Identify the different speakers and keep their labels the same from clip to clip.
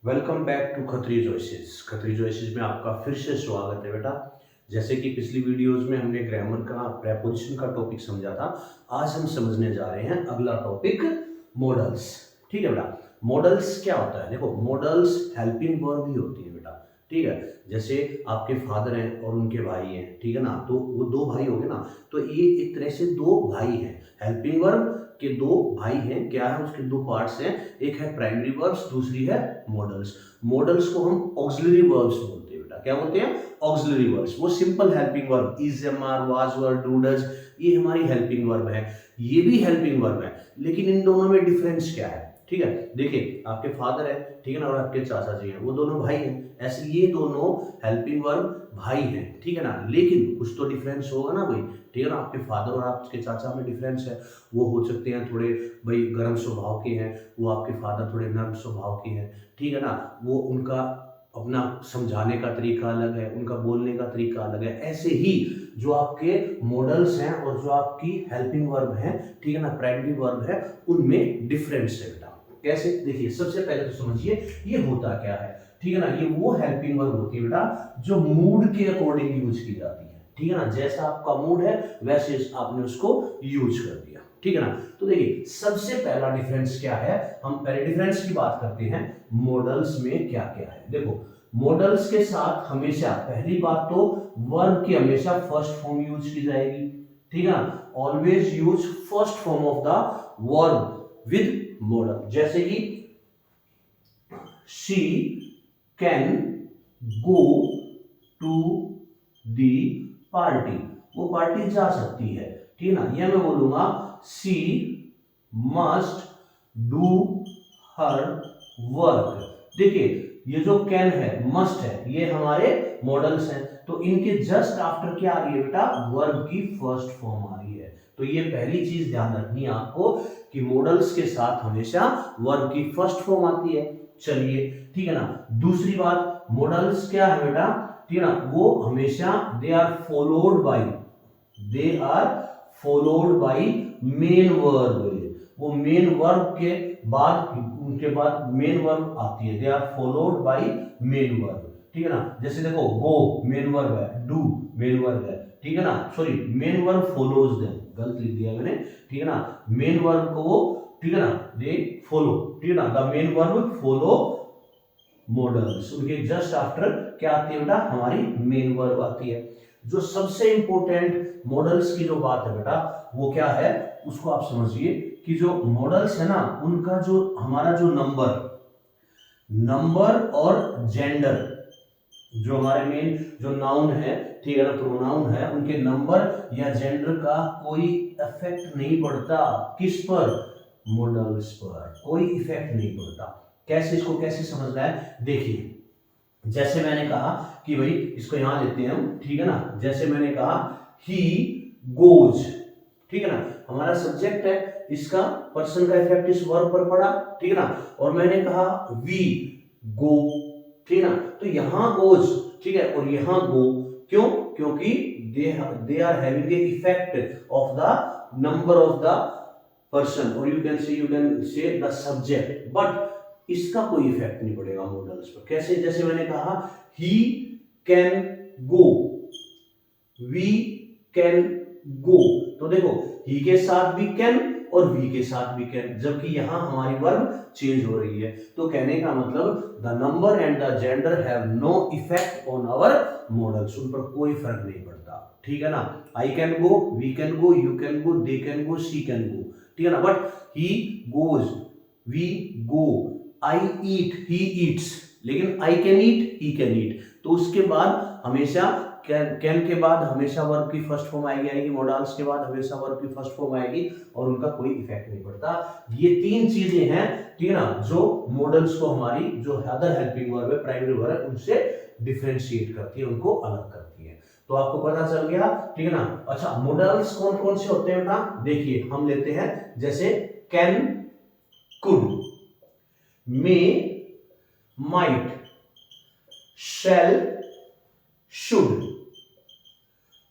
Speaker 1: Welcome back to Khatri choices. Khatri choices में आपका फिर से स्वागत है बेटा। जैसे कि पिछली वीडियोस में हमने ग्रामर का प्रेपोजिशन का टॉपिक समझा था, आज हम समझने जा रहे हैं अगला टॉपिक मॉडल्स। ठीक है बेटा, मॉडल्स क्या होता है? देखो, मॉडल्स हेल्पिंग वर्ब ही होती है बेटा। ठीक है, जैसे आपके फादर हैं और उनके भाई हैं, ठीक है ना, तो वो दो भाई हो गए ना, तो ये एक तरह से दो भाई हैं। हेल्पिंग वर्ब के दो भाई हैं, क्या है, उसके दो पार्ट्स हैं, एक है प्राइमरी वर्ब्स, दूसरी है मॉडल्स। मॉडल्स को हम ऑक्सिलरी वर्ब्स बोलते हैं बेटा। क्या बोलते हैं? Auxiliary verbs. वो simple helping verb is, am are, was, were, do, does, ये हमारी हेल्पिंग वर्ब है। ये भी हेल्पिंग वर्ब है, लेकिन इन दोनों में डिफरेंस क्या है? ठीक है, देखिए, आपके फादर है, ठीक है ना, और आपके चाचा जी हैं, वो दोनों भाई हैं। ऐसे ये दोनों हेल्पिंग वर्ब भाई हैं, ठीक है ना, लेकिन कुछ तो डिफरेंस होगा ना भाई। ठीक है ना, आपके फादर और आपके चाचा में डिफरेंस है। वो हो सकते हैं थोड़े भाई गर्म स्वभाव के हैं, वो आपके फादर थोड़े नर्म स्वभाव के हैं। ठीक है ना, वो उनका अपना समझाने का तरीका अलग है, उनका बोलने का तरीका अलग है। ऐसे ही जो आपके मॉडल्स हैं और जो आपकी हेल्पिंग वर्ब है, ठीक है ना, प्राइमरी वर्ब है, उनमें डिफरेंस है बेटा। कैसे? देखिए, सबसे पहले तो समझिए ये होता क्या है। ठीक है ना, ये वो हेल्पिंग वर्ब होती है बेटा जो मूड के अकॉर्डिंग यूज की जाती है। ठीक है ना, जैसा आपका मूड है वैसे आपने उसको यूज कर दिया। ठीक है ना, तो देखिए, सबसे पहला डिफरेंस क्या है, हम पहले डिफरेंस की बात करते हैं। मॉडल्स में क्या क्या है? देखो, मॉडल्स के साथ हमेशा पहली बात तो वर्ब की हमेशा फर्स्ट फॉर्म यूज की जाएगी। ठीक है ना, always use first form of the verb with modal. जैसे कि she can go to the party, वो पार्टी जा सकती है। ठीक है ना, यह मैं बोलूंगा she must do her work. देखिए, ये जो कैन है, मस्ट है, ये हमारे मॉडल्स हैं, तो इनके जस्ट आफ्टर क्या आ रही है बेटा? वर्ब की फर्स्ट फॉर्म आ रही है। तो ये पहली चीज ध्यान रखनी है आपको कि मॉडल्स के साथ हमेशा वर्ब की फर्स्ट फॉर्म आती है। चलिए, ठीक है ना, दूसरी बात, मॉडल्स क्या है बेटा? ठीक है ना, वो हमेशा they are followed by main verb. वो मेन वर्ब के बाद, उनके बाद मेन वर्ब आती है। They are followed by main verb. ठीक है ना, जैसे देखो, गो मेन वर्ब है, डू मेन वर्ब है। ठीक है ना, sorry, main verb follows them, गलत लिख दिया मैंने। ठीक है ना, मेन वर्ब को वो, ठीक है ना, दे फॉलो। ठीक है ना, the main verb follow models, उनके जस्ट आफ्टर क्या आती है बेटा? हमारी मेन वर्ब आती है। जो सबसे इंपॉर्टेंट मॉडल्स की जो बात है बेटा, वो क्या है, उसको आप समझिए कि जो मॉडल्स है ना, उनका जो हमारा जो नंबर और जेंडर, जो हमारे मेन जो नाउन है, ठीक है ना, प्रोनाउन है, उनके नंबर या जेंडर का कोई इफेक्ट नहीं पड़ता। किस पर? मॉडल्स पर कोई इफेक्ट नहीं पड़ता। कैसे? इसको कैसे समझना है, देखिए, जैसे मैंने कहा कि भाई इसको यहां लेते हैं हम, ठीक है ना, जैसे मैंने कहा ही गोज, ठीक है ना, हमारा सब्जेक्ट है, इसका पर्सन का इफेक्ट इस वर्ब पर पड़ा। ठीक है ना, और मैंने कहा वी गो, ठीक है ना, तो यहां गोज, ठीक है, और यहां गो, क्यों? क्योंकि they are having a effect of the number of the person, और you can say the subject, but इसका कोई इफेक्ट नहीं पड़ेगा मॉडल्स पर। कैसे? जैसे मैंने कहा he can go, we can go, तो देखो, ही के साथ भी कैन और वी के साथ भी कैन, जबकि यहां हमारी वर्ब चेंज हो रही है। तो कहने का मतलब the number and the gender have no effect on our models, उन पर कोई फर्क नहीं पड़ता। ठीक है ना, I can go, we can go, you can go, they can go, she can go. ठीक है ना, but he goes, we go, I eat, he eats, लेकिन I can eat, he can eat. तो उसके बाद हमेशा कैन के बाद हमेशा वर्ब की फर्स्ट फॉर्म आएगी, मॉडल्स के बाद हमेशा वर्ब की फर्स्ट फॉर्म आएगी, और उनका कोई इफेक्ट नहीं पड़ता। ये तीन चीजें हैं, ठीक है ना, जो मॉडल्स को हमारी जो अदर हेल्पिंग वर्ब है, प्राइमरी वर्ब है, उनसे डिफरेंशिएट करती है, उनको अलग करती है। तो आपको पता चल गया, ठीक है ना। अच्छा, मॉडल्स कौन कौन से होते हैं बेटा? देखिए, हम लेते हैं जैसे can, could, may, might, shall, should,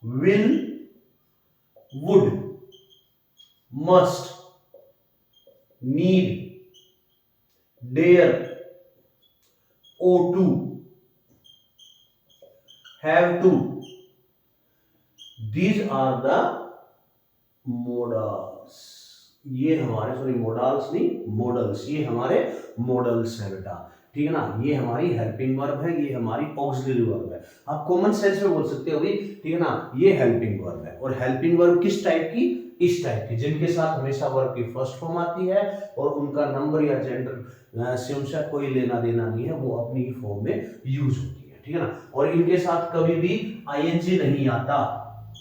Speaker 1: will, would, must, need, dare, ought to, have to, these are the modals. ये हमारे, सॉरी मोडल्स नहीं, मॉडल्स, ये हमारे मॉडल्स हैं बेटा, ठीक है ना। ये हमारी हेल्पिंग वर्ब है, ये हमारी ऑक्सिलरी वर्ब है। आप कॉमन सेंस में बोल सकते हो भी, ठीक है ना, ये हेल्पिंग वर्ब है। और हेल्पिंग वर्ब किस टाइप की, इस टाइप की, जिनके साथ हमेशा वर्ब की फर्स्ट फॉर्म आती है और उनका नंबर या जेंडर से उनसे कोई लेना देना नहीं है, वो अपनी ही फॉर्म में यूज होती है, ठीक है ना। और इनके साथ कभी भी आईएनजी नहीं आता,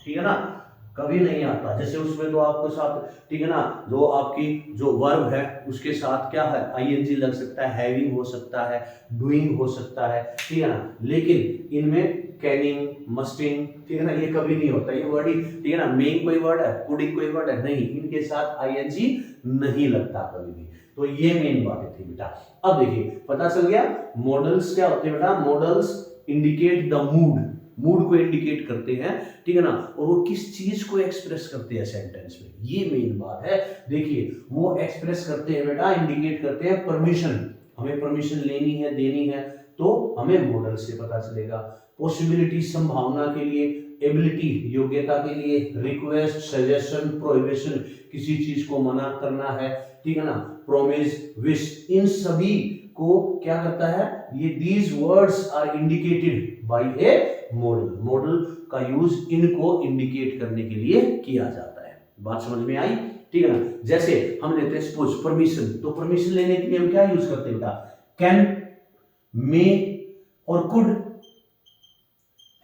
Speaker 1: ठीक है ना, कभी नहीं आता। जैसे उसमें तो आपके साथ, ठीक है ना, जो आपकी जो वर्ब है उसके साथ क्या है, आईएनजी लग सकता है, हैविंग हो सकता है, डूइंग हो सकता है, ठीक है ना। लेकिन इनमें कैनिंग, मस्टिंग, ठीक है ना, ये कभी नहीं होता, ये वर्ड ही, ठीक है ना। मेइंग कोई वर्ड है, कुडिंग कोई वर्ड है, नहीं, इनके साथ आईएनजी नहीं लगता कभी भी। तो ये मेन बातें थी बेटा। अब देखिए पता चल गया मॉडल्स क्या होते हैं बेटा। Models indicate the mood, mood को इंडिकेट करते हैं, ठीक है ना, और वो किस चीज को एक्सप्रेस करते हैं सेंटेंस में, ये मेन बात है। देखिए वो एक्सप्रेस करते हैं बेटा, इंडिकेट करते हैं परमिशन, हमें परमिशन लेनी है, देनी है, तो हमें मॉडल से पता चलेगा। पॉसिबिलिटी, संभावना के लिए, एबिलिटी, योग्यता के लिए, रिक्वेस्ट, सजेशन, प्रोहिबिशन, किसी चीज को मना करना है, ठीक है ना, प्रॉमिस, विश, इन सभी को क्या करता है ये, these words are indicated by a modal. Modal का यूज इनको इंडिकेट करने के लिए किया जाता है। बात समझ में आई, ठीक है ना। जैसे हम लेते हैं सपोज परमिशन, तो परमिशन लेने के लिए हम क्या यूज करते हैं बेटा, कैन, मे और कुड,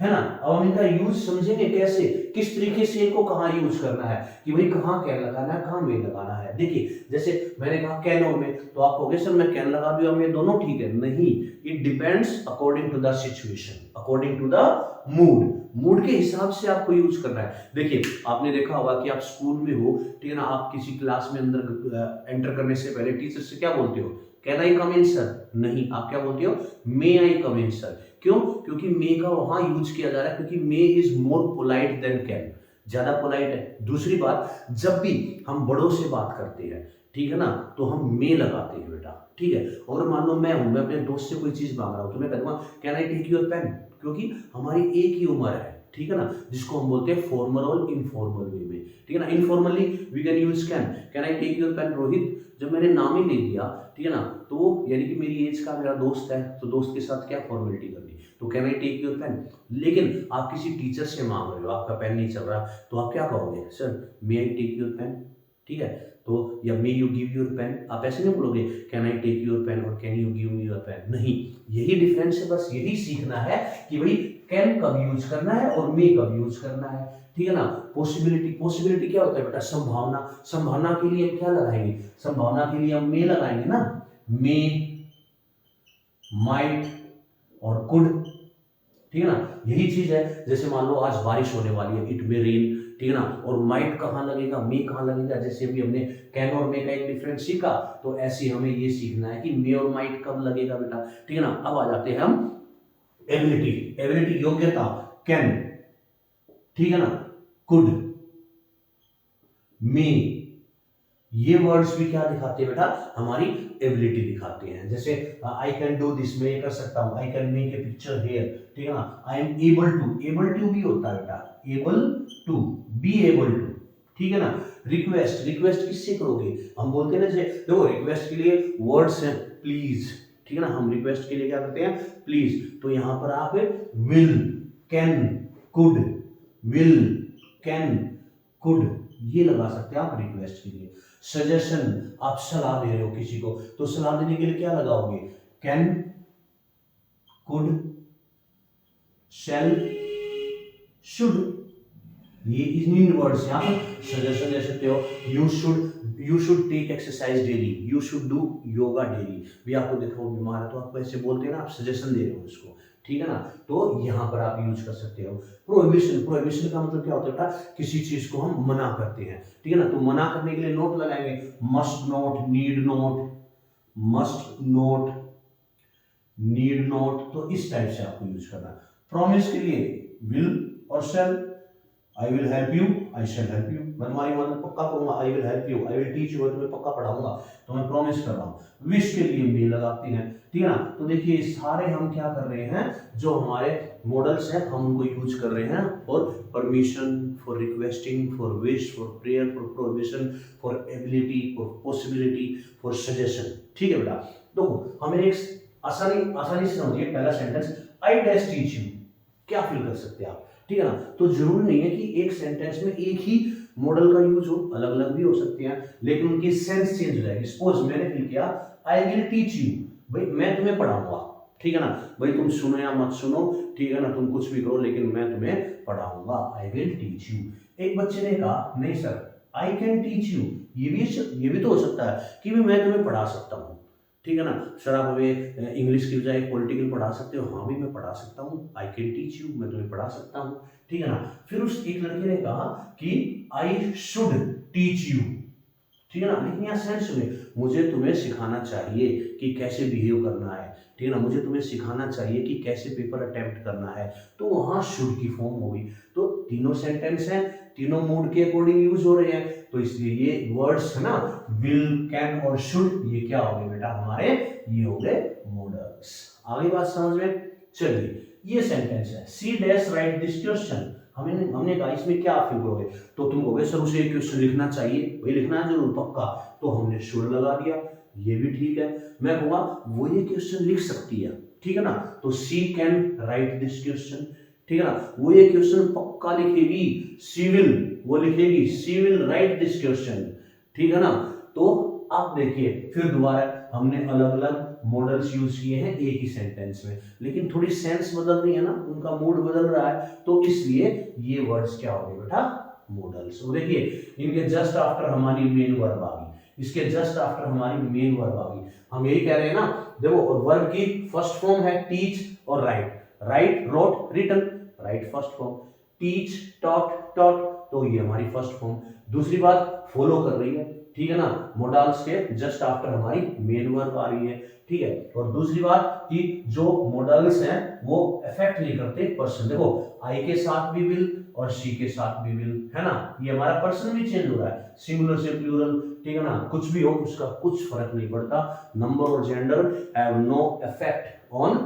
Speaker 1: है ना। अब हम इनका यूज समझेंगे कैसे, किस तरीके से इनको कहाँ यूज करना है, कि भाई कहाँ कैन लगाना है, कहाँ मे लगाना है। देखिए जैसे मैंने कहा कैन और मे, तो आप कहोगे सर मैं कैन लगा दूं या मे दोनों ठीक है, नहीं, it depends according to the situation, according to the mood, mood के हिसाब से आपको यूज करना है। देखिए आपने देखा होगा कि आप स्कूल में हो, ठीक है ना, आप किसी क्लास में अंदर एंटर करने से पहले टीचर से क्या बोलते हो, can I come in sir, नहीं, आप क्या बोलते हो, मे आई कम इन सर। क्यों, क्योंकि मे का वहां यूज किया जा रहा है, क्योंकि may is more polite than can, ज्यादा पोलाइट है। दूसरी बात, जब भी हम बड़ों से बात करते हैं, ठीक है ना, तो हम मे लगाते हैं बेटा, ठीक है। और मान लो मैं हूं, मैं अपने दोस्त से कोई चीज मांग रहा हूं, तो मैं कहूंगा can I take your pen, क्योंकि हमारी एक ही उम्र है, ठीक है ना, जिसको हम बोलते हैं फॉर्मल और इनफॉर्मल वे में, ठीक है ना। Informally we can use can I take your pen Rohit, जब मैंने नाम ही ले दिया, ठीक है ना, तो यानी कि मेरी एज का मेरा दोस्त है, तो दोस्त के साथ क्या फॉर्मेलिटी करनी, तो can I take your pen. लेकिन आप किसी टीचर से मांग रहे हो, आपका पेन नहीं चल रहा, तो आप क्या कहोगे, sir may I take your pen, ठीक है, तो या may you give your pen, आप ऐसे नहीं बोलोगे can I take your pen और can you give me your pen, नहीं, यही डिफरेंस है, बस यही सीखना है कि भाई कैन कब यूज करना है और मे कब यूज करना है, ठीक है ना। पॉसिबिलिटी, पॉसिबिलिटी क्या होता है बेटा, संभावना, संभावना के लिए हम क्या लगाएंगे, संभावना के लिए हम मे लगाएंगे ना, मे, माइट और कुड, ठीक है ना। यही चीज है, जैसे मान लो आज बारिश होने वाली है, इट मे रेन, ठीक है ना, और माइट कहाँ लगेगा, मे कहाँ लगेगा। जैसे अभी हमने कैन और मे का एक डिफरेंस सीखा, तो ऐसे हमें ये सीखना है कि मे और माइट कब लगेगा बेटा, ठीक है ना। अब आ जाते हैं हम एबिलिटी, एबिलिटी योग्यता, कैन, ठीक है ना, कुड, मे, ये वर्ड्स भी क्या दिखाते हैं बेटा, हमारी एबिलिटी दिखाते हैं। जैसे आई कैन डू दिस, मैं ये कर सकता हूँ, I can make a picture here, ठीक है ना। I am able to, able to भी होता है बेटा, able to, be able to, ठीक है ना। रिक्वेस्ट, रिक्वेस्ट किससे करोगे, हम बोलते हैं ना, जैसे देखो रिक्वेस्ट के लिए वर्ड्स हैं प्लीज, ठीक है ना, हम रिक्वेस्ट के लिए क्या करते हैं, प्लीज, तो यहां पर आप will, can, could, will, can, could, ये लगा सकते हैं आप रिक्वेस्ट के लिए। सजेशन, आप सलाह दे रहे हो किसी को, तो सलाह देने के लिए क्या लगाओगे, कैन, कुड, शैल, शुड, ये इन वर्ड्स यहाँ पर सजेशन दे सकते हो। You should take exercise daily, you should do yoga daily, भी आपको देखो बीमार है तो आपको ऐसे बोलते हैं ना, आप सजेशन दे रहे हो उसको, ठीक है ना, तो यहाँ पर आप यूज कर सकते हो। प्रोहिबिशन, प्रोहिबिशन का मतलब क्या होता है बेटा, किसी चीज को हम मना करते हैं, ठीक है ना, तो मना करने के लिए नोट लगाएंगे, must note, need note, must note, need note, तो इस टाइप से आपको यूज करना है। प्रॉमिस के लिए विल और shall, I will help you, I shall help you, मैं तुम्हारी मदद पक्का करूंगा, I will help you, I will teach you, मैं तुम्हें पक्का पढ़ाऊंगा, तो मैं प्रॉमिस कर रहा हूँ। विश के लिए मे लगाते हैं, ठीक है ना। तो देखिए सारे हम क्या कर रहे हैं, जो हमारे मॉडल्स हैं हम उनको यूज कर रहे हैं for permission, for requesting, for wish, for prayer, for provision, for ability, for possibility, for suggestion, ठीक है बेटा। तो हमें एक आसानी से समझिए पहला sentence, I dash teach you, क्या फील कर सकते हैं आप, ठीक है ना। तो जरूरी नहीं है कि एक सेंटेंस में एक ही मॉडल का यूज हो, अलग अलग भी हो सकते हैं, लेकिन उनकी सेंस चेंज हो जाएगी। सपोज मैंने फील किया आई विल टीच यू, भाई मैं तुम्हें पढ़ाऊंगा, ठीक है ना। भाई तुम सुनो या मत सुनो, ठीक है ना, तुम कुछ भी करो, लेकिन मैं तुम्हें पढ़ाऊंगा, आई विल टीच यू। एक बच्चे ने कहा नहीं sir I can teach you, ये भी तो हो सकता है कि मैं तुम्हें पढ़ा सकता हूँ, ठीक है ना। सर आप हमें इंग्लिश की बजाय पॉलिटिकल पढ़ा सकते हो, हाँ भी मैं पढ़ा सकता हूँ, आई कैन टीच यू, मैं तुम्हें पढ़ा सकता हूँ, ठीक है ना। फिर उस एक लड़के ने कहा कि आई शुड टीच यू, ठीक है ना, लेकिन यहाँ सेंस में मुझे तुम्हें सिखाना चाहिए कि कैसे बिहेव करना है, ठीक है ना, मुझे तुम्हें सिखाना चाहिए कि कैसे पेपर अटेम्प्ट करना है, तो वहां शुड की फॉर्म होगी। तो तीनों सेंटेंस हैं, तीनों मूड के अकॉर्डिंग यूज हो रहे हैं, तो इसलिए ये वर्ड्स है ना, विल, कैन और शुड, ये क्या हो गए बेटा हमारे, ये हो गए मॉडल्स। आगे बात समझ में, चलिए ये सेंटेंस है, she dash write this question, हमने कहा इसमें क्या फील करोगे, तो तुम कहोगे सर उसे क्वेश्चन लिखना चाहिए, भाई लिखना है जरूर पक्का, तो हमने शुड लगा दिया, ये भी ठीक है। मैं कहूँगा वो ये क्वेश्चन लिख सकती है, ठीक है ना, तो सी कैन राइट दिस क्वेश्चन, ठीक है ना, वो ये क्वेश्चन पक्का लिखेगी, सी विल, वो लिखेगी सी विल राइट दिस क्वेश्चन, ठीक है ना। तो आप देखिए फिर दोबारा हमने अलग अलग मॉडल्स यूज किए हैं एक ही सेंटेंस में, लेकिन थोड़ी सेंस बदल रही है ना, उनका मूड बदल रहा है, तो इसलिए ये वर्ड्स क्या हो गए बेटा, मॉडल्स। और देखिए इनके जस्ट आफ्टर हमारी मेन वर्ब आ गई, इसके जस्ट आफ्टर हमारी मेन वर्ब आ गई, हम यही कह रहे हैं ना, देखो और वर्ब की फर्स्ट फॉर्म है टीच और write, write wrote written, write first form, teach taught taught, तो ये हमारी फर्स्ट फॉर्म। दूसरी बात फॉलो कर रही है, ठीक है ना, मॉडल्स के जस्ट आफ्टर हमारी मेन वर्ब आ रही है, ठीक है। और दूसरी बात कि जो मॉडल्स हैं वो अफेक्ट नहीं करते पर्सन, देखो आई के साथ भी विल और शी के साथ भी विल, है ना, ये हमारा पर्सन भी चेंज हो रहा है, सिंगुलर से प्लूरल, ठीक है ना, कुछ भी हो उसका कुछ फर्क नहीं पड़ता, नंबर और gender have no effect on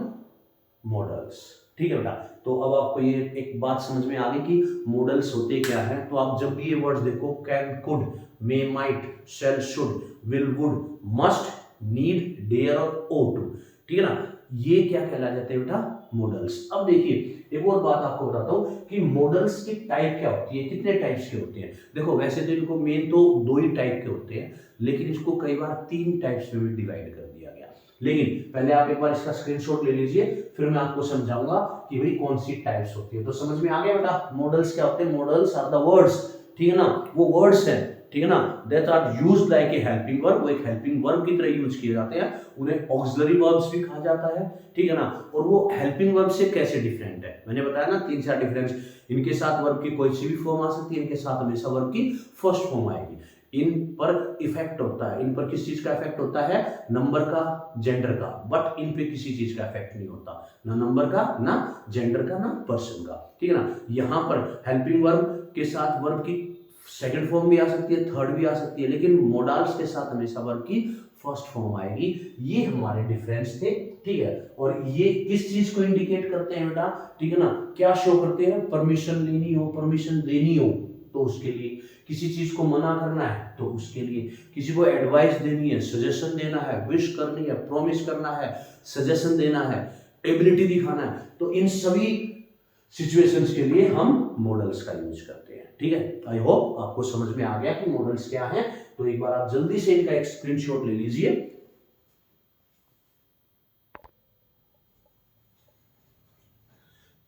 Speaker 1: models, ठीक है बेटा। तो अब आपको ये एक बात समझ में आ गई कि मॉडल्स होते क्या है। तो आप जब भी ये वर्ड्स देखो, can, could, may, might, shall, should, will, would, must, need, dare और ought to, ठीक है ना, ये क्या कहला जाते हैं बेटा, मॉडल्स। अब देखिए एक और बात आपको बताता हूं कि मॉडल्स की टाइप क्या होती है, कितने टाइप्स के होते हैं। देखो वैसे तो इनको मेन तो दो ही टाइप के होते हैं, लेकिन इसको कई बार तीन टाइप्स में भी डिवाइड कर दिया गया। लेकिन पहले आप एक बार इसका स्क्रीनशॉट ले लीजिए, फिर मैं आपको समझाऊंगा कि भाई कौन सी टाइप्स होती है। तो समझ में आ गया बेटा मॉडल्स क्या होते हैं, मॉडल्स आर द वर्ड्स, ठीक है ना, वो वर्ड्स हैं, ठीक है ना, that are used like a helping verb, वो एक हेल्पिंग वर्ब की तरह यूज किए जाते हैं, उन्हें ऑक्सिलरी वर्ब्स भी कहा जाता है, ठीक है ना। और वो हेल्पिंग वर्ब से कैसे डिफरेंट है, मैंने बताया ना तीन चार डिफरेंस, इनके साथ वर्ब की कोई सी भी फॉर्म आ सकती है, इनके साथ हमेशा वर्ब की फर्स्ट फॉर्म आएगी, इन पर इफेक्ट होता है, इन पर किस चीज का इफेक्ट होता है, नंबर का, जेंडर का, बट इन पे किसी चीज का इफेक्ट नहीं होता, ना नंबर का, ना जेंडर का, ना पर्सन का, ठीक है ना। यहाँ पर हेल्पिंग वर्ब के साथ वर्ब की सेकंड फॉर्म भी आ सकती है, थर्ड भी आ सकती है, लेकिन मॉडल्स के साथ हमेशा वर्ब की फर्स्ट फॉर्म आएगी। ये हमारे डिफरेंस थे, ठीक है। और ये किस चीज को इंडिकेट करते हैं बेटा, ठीक है ना, क्या शो करते हैं, परमिशन लेनी हो, परमिशन देनी हो तो उसके लिए, किसी चीज को मना करना है तो उसके लिए, किसी को एडवाइस देनी है, सजेशन देना है, विश करनी है, प्रॉमिस करना है, सजेशन देना है, एबिलिटी दिखाना है, तो इन सभी सिचुएशंस के लिए हम मॉडल्स का यूज करते हैं, ठीक है। आई होप आपको समझ में आ गया कि मॉडल्स क्या हैं। तो एक बार आप जल्दी से इनका एक स्क्रीनशॉट ले लीजिए।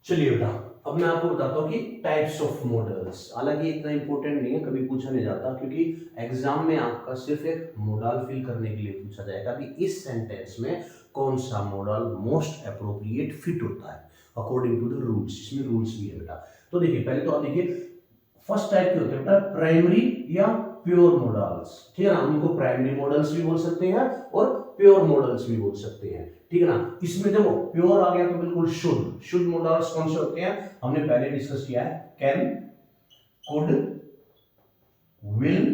Speaker 1: चलिए बेटा अब मैं आपको बताता हूँ कि टाइप्स ऑफ मॉडल्स, हालांकि इतना इंपॉर्टेंट नहीं है, कभी पूछा नहीं जाता, क्योंकि एग्जाम में आपका सिर्फ एक मॉडल फिल करने के लिए पूछा जाएगा कि इस सेंटेंस में कौन सा मॉडल मोस्ट अप्रोप्रिएट फिट होता है अकॉर्डिंग टू द रूल्स। इसमें रूल्स भी है बेटा। तो देखिए पहले तो आप देखिए फर्स्ट टाइप के होते हैं बेटा प्राइमरी या प्योर मॉडल्स, ठीक है ना, उनको प्राइमरी मॉडल्स भी बोल सकते हैं और प्योर मॉडल्स भी बोल सकते हैं, ठीक है ना। इसमें देखो प्योर आ गया तो बिल्कुल शुड मॉडल्स कौन से होते हैं, हमने पहले डिस्कस किया है, can, could, will,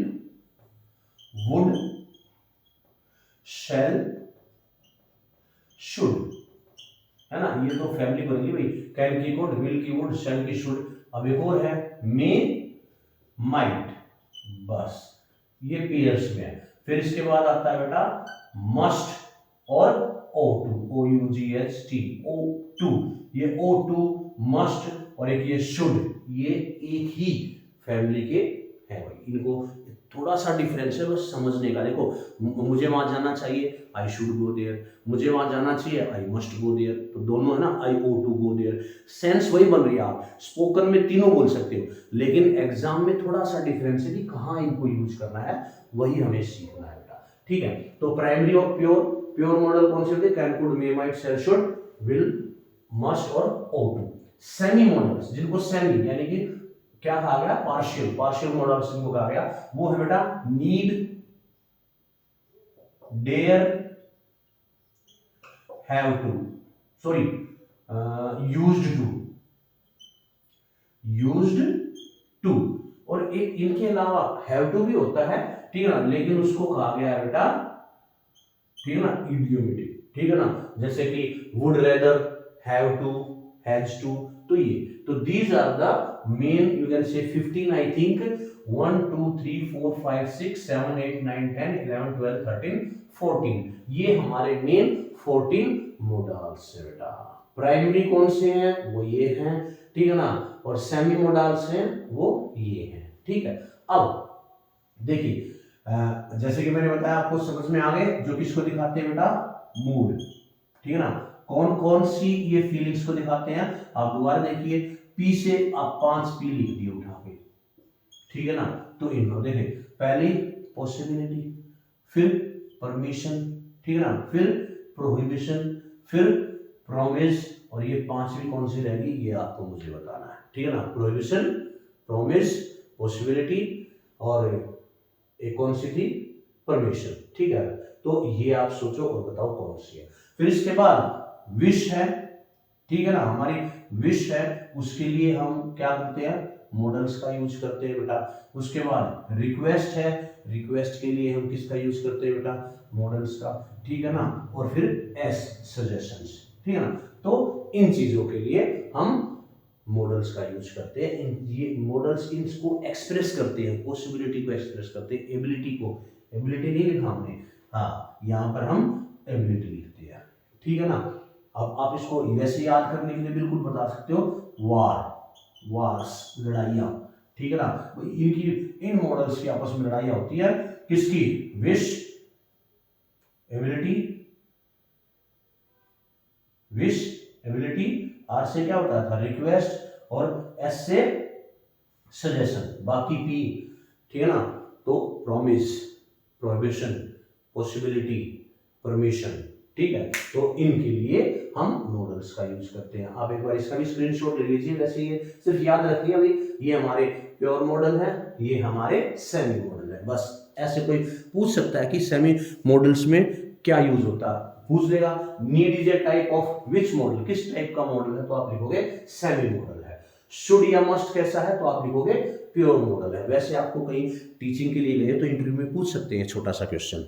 Speaker 1: would, shall, should, है ना। ये तो फैमिली बनेगी भाई, कैन की गुड, विल की वुड, शैल की शुड। अब एक और है मे, माइट, बस ये पेयर्स में है। फिर इसके बाद आता है बेटा मस्ट और O2, OUGHT, O2, ये O2 मस्ट और एक ये शुड, ये एक ही फैमिली के हैं भाई। इनको थोड़ा सा डिफरेंस है बस समझने का। देखो मुझे वहां जाना चाहिए, आई शुड गो देयर, मुझे वहां जाना चाहिए, आई मस्ट गो देयर, तो दोनों है ना, I ought to go there, sense वही बन रही है। आप स्पोकन में तीनों बोल सकते हो, लेकिन एग्जाम में थोड़ा सा डिफरेंस है कि कहाँ इनको यूज करना है, वही हमें सीखना है बेटा, ठीक है। तो प्राइमरी और प्योर मॉडल कौन से होते हैं, can, could, may, might, shall, should, will, must और O2। सेमी मॉडल्स, जिनको सेमी यानी कि क्या कहा गया, पार्शियल मॉडल्स जिनको कहा गया, वो है बेटा need, dare, have to, sorry used to, और एक इनके अलावा हैव टू भी होता है, ठीक है ना, लेकिन उसको कहा गया है बेटा, ठीक है ना, इडियोमेटिक, ठीक है ना। जैसे कि would rather, have to, has to, तो ये तो these are the main, you can say 15 I think, 1 2 3 4 5 6 7 8 9 10 11 12 13 14, ये हमारे मेन 14 मोडाल्स है बेटा। प्राइमरी कौन से हैं, वो ये हैं, ठीक है ना, और सेमी मोडाल्स हैं वो ये हैं, ठीक है। अब देखिए जैसे कि मैंने बताया आपको, समझ में आ गए, जो किसको दिखाते हैं बेटा, मूड, ठीक है ना। कौन कौन सी ये फीलिंग्स को दिखाते हैं, आप दोबारा देखिए, पी से आप 5 पी लिख दिए उठा के, ठीक है ना। तो इनको देखिए, पहली पॉसिबिलिटी, फिर परमिशन, ठीक है ना, फिर प्रोहिबिशन, फिर प्रॉमिस, और ये पांचवी कौन सी रहेगी, ये आपको मुझे बताना है, ठीक है ना। प्रोहिबिशन, प्रॉमिस, पॉसिबिलिटी, और एक कौन सी थी, परमिशन, ठीक है। तो ये आप सोचो और बताओ कौन सी है। फिर इसके बाद विश है, ठीक है ना, हमारी विश है, उसके लिए हम क्या करते हैं, मॉडल्स का यूज करते हैं बेटा। उसके बाद रिक्वेस्ट है, रिक्वेस्ट के लिए हम किसका यूज करते हैं बेटा, मॉडल्स का, ठीक है ना। और फिर एस, सजेशंस, ठीक है ना। तो इन चीजों के लिए हम मॉडल्स का यूज करते हैं। ये मॉडल्स इनको एक्सप्रेस करते हैं, पॉसिबिलिटी को एक्सप्रेस करते हैं, एबिलिटी को, एबिलिटी नहीं लिखा हमने, हाँ यहाँ पर हम एबिलिटी लिखते हैं, ठीक है ना। अब आप इसको वैसे याद करने के लिए बिल्कुल बता सकते हो, वार्स, लड़ाइयाँ, ठीक है ना। इनकी इन मॉडल्स की आपस में लड़ाइयाँ होती है, किसकी, विश, एबिलिटी, आर से क्या होता था, रिक्वेस्ट, और एस से सजेशन, बाकी पी, ठीक है ना। तो प्रॉमिस, प्रोहिबिशन, पॉसिबिलिटी, परमिशन, ठीक है। तो इनके लिए हम मॉडल्स का यूज करते हैं। आप एक बार इसका भी स्क्रीनशॉट ले लीजिए, वैसे ये सिर्फ याद रखिए अभी, ये हमारे प्योर मॉडल है, ये हमारे सेमी मॉडल है। बस ऐसे कोई पूछ सकता है कि सेमी मॉडल्स में क्या यूज होता है, पूछ लेगा, need is a type of which model, किस टाइप का मॉडल है, तो आप लिखोगे सेमी मॉडल है। शुड या मस्ट कैसा है, तो आप लिखोगे प्योर मॉडल है। वैसे आपको कहीं टीचिंग के लिए गए तो इंटरव्यू में पूछ सकते हैं छोटा सा क्वेश्चन।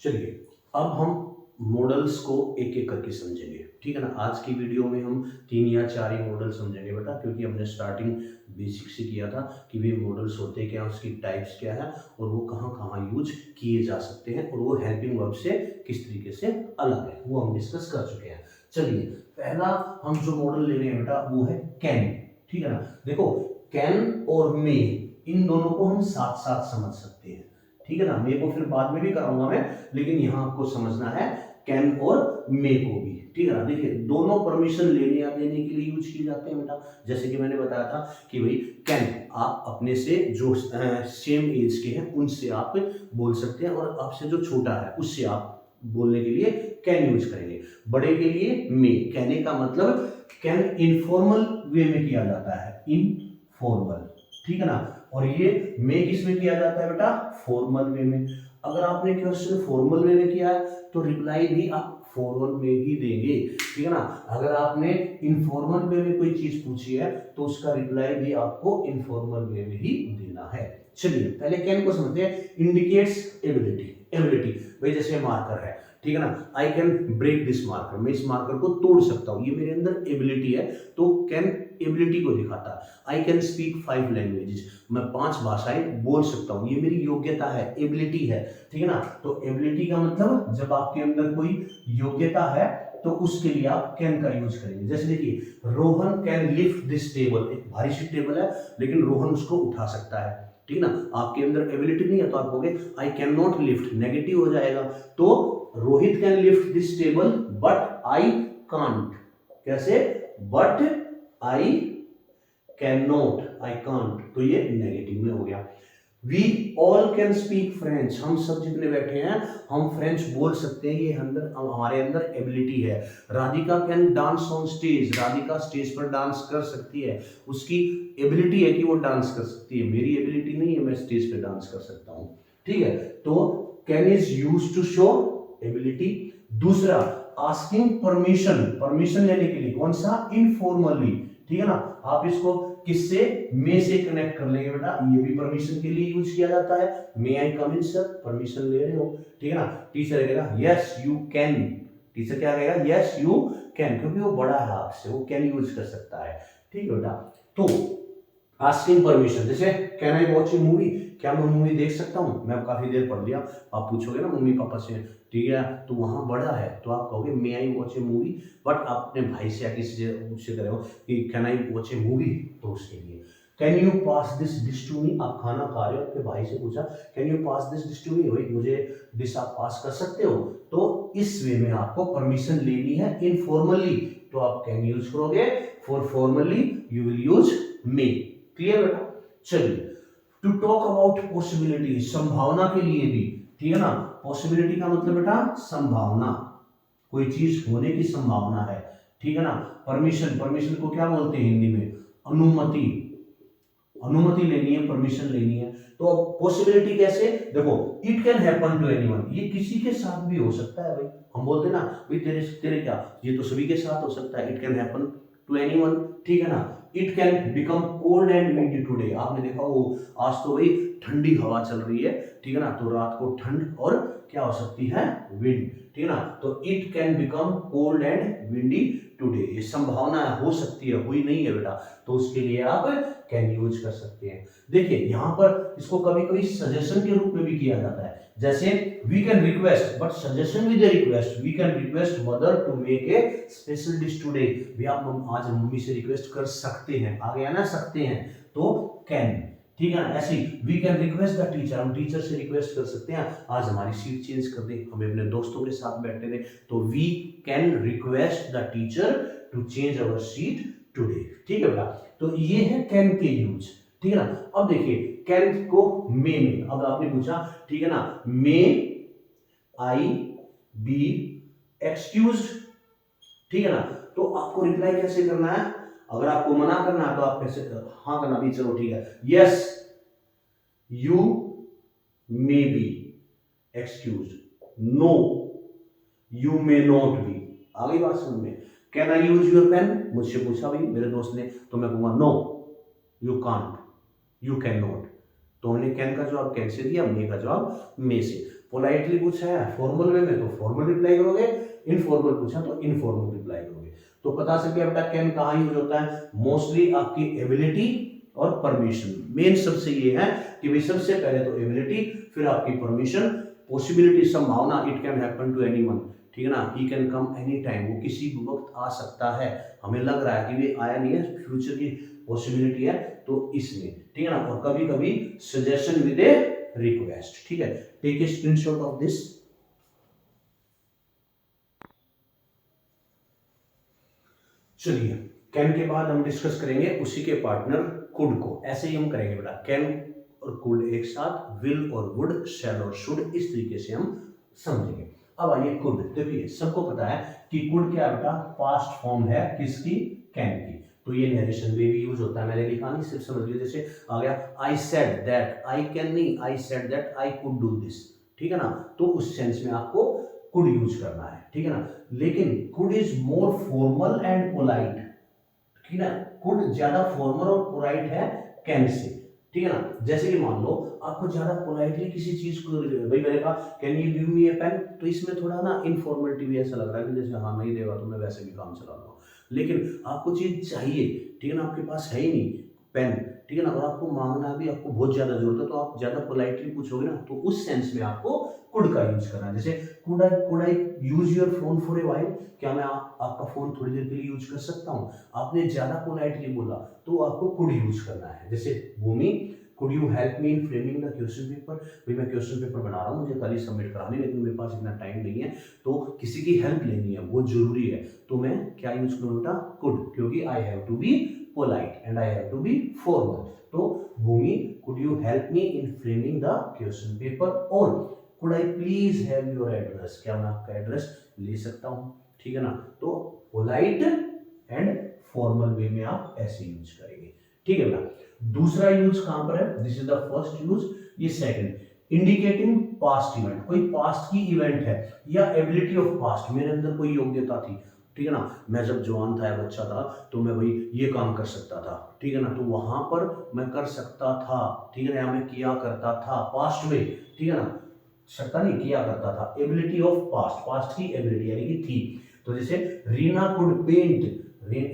Speaker 1: चलिए अब हम मॉडल्स को एक एक करके समझेंगे, ठीक है ना। आज की वीडियो में हम 3 या 4 ही मॉडल समझेंगे बेटा, क्योंकि हमने स्टार्टिंग बेसिक से किया था कि वे मॉडल्स होते क्या, उसकी टाइप्स क्या है, और वो कहाँ कहाँ यूज किए जा सकते हैं, और वो हेल्पिंग वर्ब से किस तरीके से अलग है, वो हम डिस्कस कर चुके हैं। चलिए पहला हम जो मॉडल ले रहे हैं बेटा, वो है कैन, ठीक है ना। देखो कैन और मे, इन दोनों को हम साथ साथ समझ सकते हैं, ठीक है ना। मे को फिर बाद में भी कराऊंगा मैं, लेकिन यहाँ आपको समझना है कैन और मे को भी, ठीक है ना। देखिए दोनों परमिशन लेने या देने के लिए यूज किए जाते हैं बेटा। जैसे कि मैंने बताया था कि भाई कैन, आप अपने से जो सेम एज के हैं उनसे आप बोल सकते हैं, और आपसे जो छोटा है उससे आप बोलने के लिए कैन यूज करेंगे। बड़े के लिए मे, कहने का मतलब कैन इनफॉर्मल वे में किया जाता है, इनफॉर्मल, ठीक है ना। और ये मे किस में किया जाता है बेटा, फॉर्मल वे में। अगर आपने क्वेश्चन फॉर्मल वे में किया है तो रिप्लाई भी आप फॉर्मल में ही देंगे, ठीक है ना। अगर आपने इनफॉर्मल वे में कोई चीज पूछी है तो उसका रिप्लाई भी आपको इनफॉर्मल वे में ही देना है। चलिए पहले कैन को समझते हैं। इंडिकेट्स एबिलिटी, एबिलिटी भाई जैसे मार्कर है, ठीक है ना, I can break this marker, मैं इस मार्कर को तोड़ सकता हूँ, ये मेरे अंदर एबिलिटी है, तो कैन एबिलिटी को दिखाता है। आई कैन स्पीक 5 लैंग्वेजेस, मैं 5 भाषाएं बोल सकता हूँ, ये मेरी योग्यता है, एबिलिटी है, ठीक है ना। तो एबिलिटी का मतलब जब आपके अंदर कोई योग्यता है तो उसके लिए आप कैन का यूज करेंगे। जैसे देखिए Rohan can lift this table, एक भारी सी टेबल है लेकिन रोहन उसको उठा सकता है, ठीक ना। आपके अंदर एबिलिटी नहीं है तो आप कहोगे I can not lift, negative हो जाएगा। तो Rohit can lift this table but I can't, कैसे, but I can not, I can't, तो ये नेगेटिव में हो गया। We all can speak French, हम सब जितने बैठे हैं हम फ्रेंच बोल सकते हैं, ये अंदर हमारे अंदर एबिलिटी है। Radhika can dance on stage, Radhika stage पर डांस कर सकती है, उसकी एबिलिटी है कि वो डांस कर सकती है, मेरी एबिलिटी नहीं है मैं स्टेज पे डांस कर सकता हूँ, ठीक है। तो can is used to show ability. दूसरा आस्किंग परमिशन, परमिशन लेने के लिए, कौन सा, इनफॉर्मली, ठीक है ना। आप इसको किससे, मे से कनेक्ट कर लेंगे बेटा, ये भी परमिशन के लिए यूज किया जाता है। मे आई कम इन सर, परमिशन ले रहे हो, ठीक है ना। टीचर कहेगा यस यू कैन, टीचर क्या कहेगा, यस यू कैन, क्योंकि वो बड़ा है आपसे, वो कैन यूज कर सकता है, ठीक है बेटा। तो आस्किंग परमिशन, जैसे can I watch a movie, क्या मैं मूवी देख सकता हूँ, मैं काफी देर पढ़ लिया, आप पूछोगे ना मम्मी पापा से, ठीक है, तो वहां बड़ा है तो आप कहोगे may I watch a movie, but आप अपने भाई से या किसी से उससे करो कि can I watch a movie, तो उसके लिए can you pass this dish to me, आप खाना खा रहे हो, आपके भाई से पूछा can you pass this dish to me, भाई मुझे डिश आप पास कर सकते हो, तो इस वे में आपको परमिशन लेनी है इनफॉर्मली, तो आप कैन यूज करोगे। For formally you will use may, clear बेटा। चलिए टू टॉक अबाउट पॉसिबिलिटी, संभावना के लिए भी, ठीक है ना। पॉसिबिलिटी का मतलब बेटा संभावना, कोई चीज होने की संभावना है, ठीक है ना। परमिशन, परमिशन को क्या बोलते हैं हिंदी में, अनुमति, अनुमति लेनी है, परमिशन लेनी है। तो पॉसिबिलिटी कैसे, देखो it can happen to anyone, ये किसी के साथ भी हो सकता है भाई, हम बोलते ना भाई तेरे तेरे क्या, ये तो सभी के साथ हो सकता है, it can happen to anyone, ठीक है ना। It can become cold and windy today, आपने देखा वो आज तो भाई ठंडी हवा चल रही है, ठीक है ना, तो रात को ठंड और क्या हो सकती है, विंड, ठीक है ना। तो it can become cold and windy today, ये संभावना हो सकती है, हुई नहीं है बेटा, तो उसके लिए आप कैन यूज कर सकते हैं। देखिए यहाँ पर इसको कभी कभी सजेशन के रूप में भी किया जाता है, जैसे we can request, but suggestion with a request, we can request mother to make a special dish today, भी आप आज मम्मी से रिक्वेस्ट कर सकते हैं, आ गया ना सकते हैं, तो कैन, ठीक है ना। ऐसे we can request the teacher, हम टीचर से रिक्वेस्ट कर सकते हैं आज हमारी सीट चेंज कर दे, हमें अपने दोस्तों के साथ बैठने दे, तो we can request the teacher to change our seat today, ठीक है बेटा। तो ये है कैन के यूज, ठीक है ना। अब देखिए कैन को मे में, अब आपने पूछा, ठीक है ना, मे आई बी एक्सक्यूज्ड, ठीक है ना, तो आपको रिप्लाई कैसे करना है, अगर आपको मना करना है तो आप कैसे, हाँ करना भी, चलो ठीक है, yes you may be excused, no you may not be, आ गई बात समझ में। Can I use your pen, मुझसे पूछा भाई मेरे दोस्त ने, तो मैं कहूंगा no you can't, you can not, तो हमने कैन का जवाब कैन से दिया, मे का जवाब मे से। पोलाइटली पूछा है फॉर्मल वे में तो फॉर्मल रिप्लाई करोगे, इनफॉर्मल पूछा तो इनफॉर्मल रिप्लाई करोगे। तो पता सकते हैं बेटा कैन कहाँ यूज होता है, मोस्टली आपकी एबिलिटी और परमिशन, मेन सबसे ये है कि भाई सबसे पहले तो एबिलिटी, फिर आपकी परमिशन, पॉसिबिलिटी संभावना, it can happen to anyone, ठीक है ना, he can come any time, वो किसी भी वक्त आ सकता है, हमें लग रहा है कि ये आया नहीं है, फ्यूचर की पॉसिबिलिटी है, तो इसमें, ठीक है ना। और कभी कभी सजेशन विद ए रिक्वेस्ट, ठीक है। Take a screenshot of this. चलिए कैन के बाद हम डिस्कस करेंगे उसी के पार्टनर कुड को, ऐसे ही हम करेंगे बेटा, कैन और कुड एक साथ, विल और वुड, शैल और शुड, इस तरीके से हम समझेंगे। अब आइए कुड, देखिए सबको पता है कि कुड क्या बेटा, पास्ट फॉर्म है किसकी, कैन की, तो ये नरेशन में भी यूज होता है, मैंने लिखा नहीं सिर्फ समझ लीजिए, जैसे आ गया I said that, I can नहीं, I said that I could do this, ठीक है ना, तो उस सेंस में आपको कुड यूज करना है, ठीक है ना। लेकिन could is more formal and polite, ठीक है ना। कुड ज्यादा फॉर्मल और पोलाइट है कैन से, ठीक है ना। जैसे कि मान लो आपको ज्यादा पोलाइटली किसी चीज को, भाई मैंने कहा can you give me a pen, तो इसमें थोड़ा ना इनफॉर्मेलिटी भी ऐसा लग रहा है कि जैसे हाँ नहीं देगा तो मैं वैसे भी काम चला लूंगा। लेकिन आपको चीज चाहिए, ठीक है ना, आपके पास है ही नहीं पेन, ठीक है ना, और आपको मांगना भी, आपको बहुत ज्यादा जरूरत है, तो आप ज्यादा पोलाइटली पूछोगे ना, तो उस सेंस में आपको कुड का यूज करना है। जैसे could I use your phone for a while, क्या मैं आपका फोन थोड़ी देर के लिए यूज कर सकता हूँ। आपने ज्यादा पोलाइटली बोला तो आपको कुड यूज करना है। जैसे Bhumi, could you help me in framing the question paper, भाई मैं क्वेश्चन पेपर बना रहा हूँ, मुझे कल ही सबमिट करानी, लेकिन मेरे पास इतना टाइम नहीं है, तो किसी की हेल्प लेनी है, वो जरूरी है, तो मैं क्या यूज करूँ बेटा, कुड, क्योंकि I have to be polite and I have to be formal. तो Bhumi, could you help me in framing the question paper, और could I please have your address, क्या मैं आपका एड्रेस ले सकता हूँ, ठीक है ना। तो पोलाइट एंड फॉर्मल वे में आप ऐसे यूज करेंगे, ठीक है बेटा। दूसरा यूज कहां पर है, this is the first use. ये सेकंड, इंडिकेटिंग पास्ट इवेंट, कोई पास्ट की इवेंट है या एबिलिटी ऑफ पास्ट, मेरे अंदर कोई योग्यता थी, ठीक है ना, मैं जब जवान था या बच्चा था तो मैं भाई ये काम कर सकता था, ठीक है ना, तो वहां पर मैं कर सकता था, ठीक है ना, या मैं किया करता था पास्ट में, ठीक है ना, सकता नहीं, किया करता था। एबिलिटी ऑफ पास्ट, पास्ट की एबिलिटी यानी कि थी। तो जैसे Reena could paint,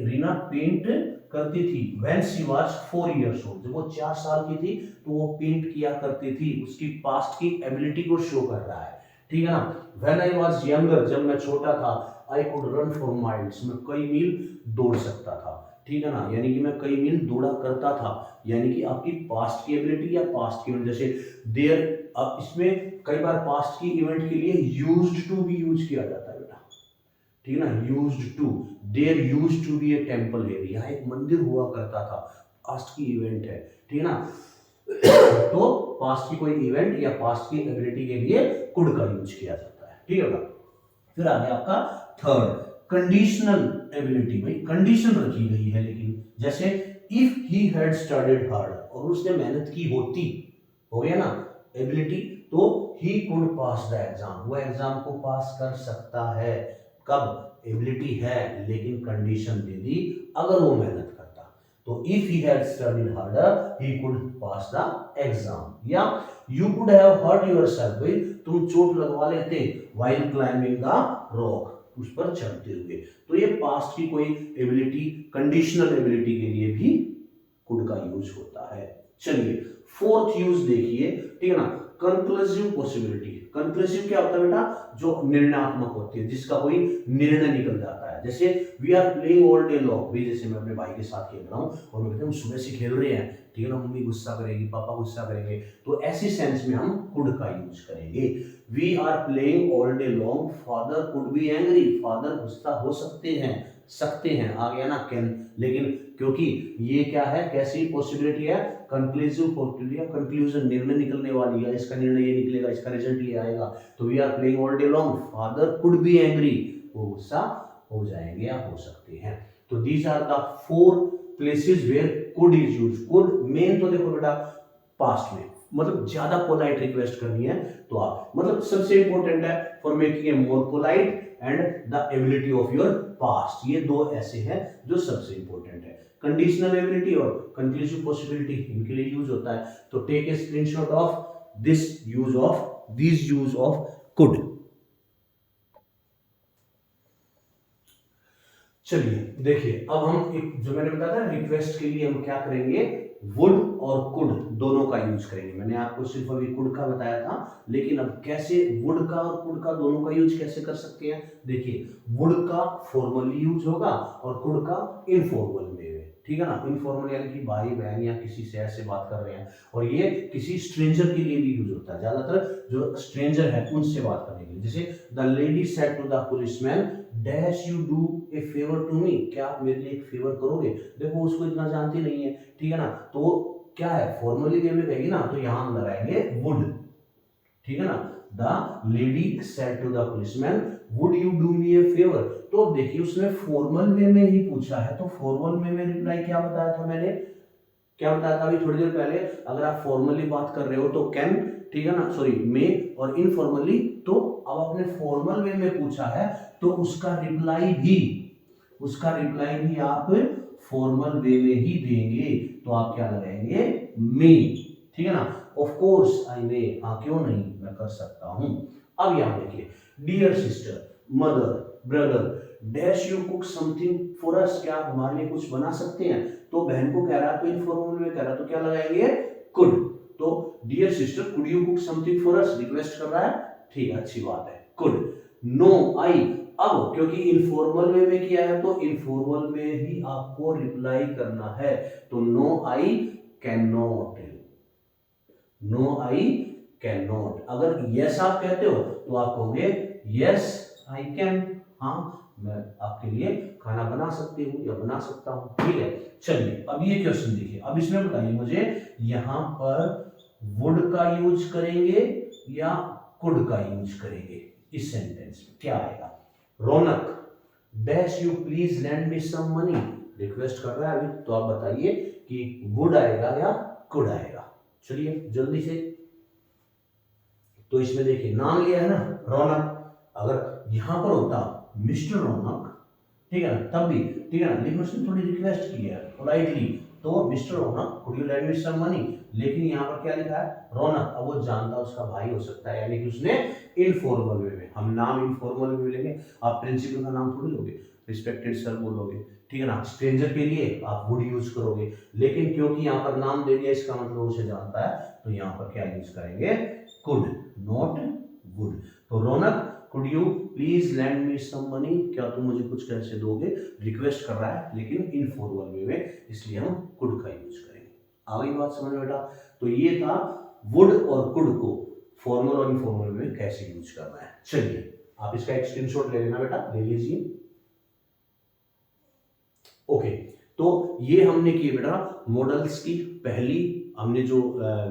Speaker 1: Reena paint करती थी when she was 4 years old, जब वो 4 साल की थी तो वो पेंट किया करती थी, उसकी पास्ट की एबिलिटी को शो कर रहा है, ठीक है ना। व्हेन आई वाज यंगर, जब मैं छोटा था, I could run for miles, मैं कई मील दौड़ सकता था, ठीक है ना, यानी कि मैं कई मील दौड़ा करता था, यानी कि आपकी पास्ट की एबिलिटी या पास्ट की इवेंट। जैसे देयर, अब इसमें कई बार पास्ट की इवेंट के लिए यूज्ड टू भी यूज किया जाता है बेटा, ठीक है ना, used to, there used to be a temple here, यहाँ एक मंदिर हुआ करता था, पास्ट की इवेंट है, ठीक है ना। तो पास्ट की कोई इवेंट या पास्ट की एबिलिटी के लिए कुड का यूज किया जाता है, ठीक है बेटा। फिर आ गया आपका थर्ड, कंडीशनल एबिलिटी, भाई कंडीशन रखी गई है, लेकिन जैसे if he had studied hard, और उसने मेहनत की होती, हो गया ना एबिलिटी, तो ही कुड पास द एग्जाम, वो एग्जाम को पास कर सकता है, कब, एबिलिटी है लेकिन कंडीशन दे दी, अगर वो मेहनत करता, तो if he had studied harder he could pass the exam. या you could have hurt yourself, भाई तुम चोट लगवा लेते व्हाइल क्लाइंबिंग द रॉक, उस पर चढ़ते हुए, तो ये पास्ट की कोई एबिलिटी, कंडीशनल एबिलिटी के लिए भी कुड का यूज होता है। चलिए फोर्थ यूज देखिए, ठीक है ना, कंक्लूसिव पॉसिबिलिटी। कंक्लूसिव क्या होता है बेटा, जो निर्णयात्मक होती है, जिसका कोई निर्णय निकल जाता है। जैसे we are playing all day long, भी जैसे मैं अपने भाई के साथ खेल रहा हूँ और मैं कहते हैं हम सुबह से खेल रहे हैं, ठीक है ना, मम्मी गुस्सा करेगी, पापा गुस्सा करेंगे, तो ऐसी सेंस में हम कुड का यूज करेंगे। We are playing all day long, father could be angry, father गुस्सा हो सकते हैं, आ गया ना कैन, लेकिन क्योंकि ये क्या है, कैसी पॉसिबिलिटी है, कंक्लूसिव पॉसिबिलिटी है, कंक्लूजन निर्णय निकलने वाली है, इसका निर्णय ये निकलेगा, इसका रिजल्ट ये आएगा, तो we are playing all day long, father could be angry, वो गुस्सा हो जाएंगे या हो सकते हैं। तो these are the 4 places where could is use. Could मेन तो देखो बेटा पास्ट में, मतलब ज्यादा पोलाइट रिक्वेस्ट करनी है तो आप, मतलब सबसे इंपॉर्टेंट है for making a more polite and the ability of your past, ये दो ऐसे हैं जो सबसे इंपॉर्टेंट है। कंडीशनल एबिलिटी और कंक्लूसिव पॉसिबिलिटी इनके लिए यूज होता है, तो take a screenshot of this use of could. चलिए देखिए, अब हम एक जो मैंने बताया था रिक्वेस्ट के लिए हम क्या करेंगे, वुड और कुड दोनों का यूज करेंगे। मैंने आपको सिर्फ अभी कुड का बताया था, लेकिन अब कैसे वुड का और कुड का दोनों का यूज कैसे कर सकते हैं, देखिए वुड का फॉर्मली यूज होगा और कुड का इनफॉर्मल में, ठीक है ना, इनफॉर्मल यानी कि भाई बहन या किसी से ऐसे बात कर रहे हैं, और ये किसी स्ट्रेंजर के लिए भी यूज होता है, ज्यादातर जो स्ट्रेंजर है उनसे बात करने के लिए। जैसे the lady said to the policeman dash you do a favour to me, क्या आप मेरे लिए एक फेवर करोगे, देखो उसको इतना जानती नहीं है, ठीक है ना, तो क्या है फॉर्मली वे में कहेगी ना, तो यहां हम लगाएंगे वुड, ठीक है ना। The lady said to the policeman would you do me a favour, तो देखिए उसने फॉर्मल वे में ही पूछा है, तो फॉर्मल वे में रिप्लाई क्या बताया था मैंने, क्या बताया था अभी थोड़ी देर पहले, अगर आप फॉर्मली बात कर रहे हो तो कैन, ठीक है ना, सॉरी में और इनफॉर्मली, तो अब आपने फॉर्मल वे में पूछा है तो उसका रिप्लाई भी आप फॉर्मल वे में ही देंगे, तो आप क्या लगाएंगे, मे, ठीक है ना। ऑफ कोर्स आई मे, हाँ क्यों नहीं, मैं कर सकता हूं। अब यहां देखिए, dear sister, mother, brother, dash you cook something for us, क्या आप हमारे लिए कुछ बना सकते हैं, तो बहन को कह रहा है तो इनफॉर्मल में कह रहा है तो क्या लगाएंगे, कुड। तो dear sister could you cook something for us, request कर रहा है, ठीक है, अच्छी बात है, कुड। नो आई, अब क्योंकि इनफॉर्मल वे में किया है तो इनफॉर्मल में ही आपको रिप्लाई करना है, तो no I can not, no I can not. अगर यस आप कहते हो तो आप कहोगे यस आई कैन, हाँ मैं आपके लिए खाना बना सकती हूँ या बना सकता हूँ, ठीक है। चलिए अब ये क्वेश्चन देखिए, अब इसमें बताइए मुझे, यहां पर वुड का यूज करेंगे या कुड का यूज करेंगे, इस सेंटेंस में क्या आएगा। Raunak, dash you please lend me some money, request कर रहा है अभी, तो आप बताइए कि वुड आएगा या कुड आएगा। चलिए जल्दी से, तो इसमें देखिए नाम लिया है ना रौनक, अगर यहां पर होता मिस्टर रौनक, ठीक है ना, तब भी ठीक है ना, लेकिन उसने थोड़ी रिक्वेस्ट की है पोलाइटली, तो mister Raunak could you lend me some money, लेकिन यहाँ पर क्या लिखा है, रौनक, अब वो जानता उसका भाई हो सकता है, यानी कि उसने इनफॉर्मल वे में, हम नाम इनफॉर्मल वे में लेंगे, आप प्रिंसिपल का नाम थोड़ी लोगे, रिस्पेक्टेड सर बोलोगे, ठीक है ना। स्ट्रेंजर के लिए आप वुड यूज करोगे, लेकिन क्योंकि यहाँ पर नाम दे दिया इसका मतलब उसे जानता है, तो यहाँ पर क्या यूज करेंगे, कुड, नॉट वुड। तो Raunak could you please lend me some money, क्या तुम मुझे कुछ पैसे दोगे, रिक्वेस्ट कर रहा है लेकिन इनफॉर्मल वे में, इसलिए हम कुड का यूज करेंगे। आ गई बात समझ में बेटा। तो ये था वुड और कुड को फॉर्मल और इनफॉर्मल में कैसे यूज करना है। चलिए आप इसका एक स्क्रीनशॉट ले लेना बेटा, ले लीजिए। ओके, तो ये हमने किए बेटा मॉडल्स की पहली, हमने जो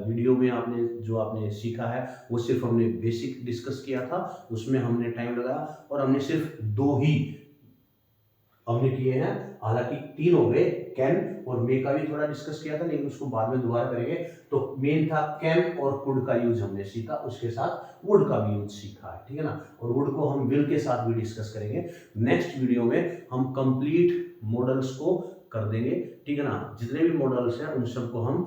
Speaker 1: वीडियो में आपने सीखा है वो सिर्फ हमने बेसिक डिस्कस किया था, उसमें हमने टाइम लगाया और हमने सिर्फ 2 ही हमने किए हैं, हालांकि 3 हो गए, कैन और मे का भी थोड़ा डिस्कस किया था, लेकिन उसको बाद में दोबारा करेंगे। तो मेन था कैन और कुड का यूज हमने सीखा, उसके साथ वुड का भी यूज सीखा है, ठीक है ना, और वुड को हम विल के साथ भी डिस्कस करेंगे। नेक्स्ट वीडियो में हम कंप्लीट मॉडल्स को कर देंगे, ठीक है ना, जितने भी मॉडल्स हैं उन सबको हम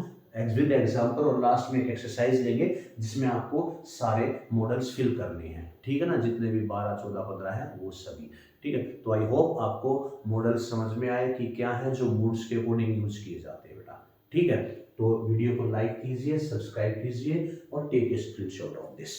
Speaker 1: विद एग्जाम्पल और लास्ट में एक एक्सरसाइज लेंगे जिसमें आपको सारे मॉडल्स फिल करने हैं, ठीक है ना, जितने भी 12, 14, 15 हैं वो सभी, ठीक है। तो आई होप आपको मॉडल्स समझ में आए कि क्या है जो मूड्स के अकॉर्डिंग यूज किए जाते हैं बेटा, ठीक है। तो वीडियो को लाइक कीजिए, सब्सक्राइब कीजिए और take a screenshot of this.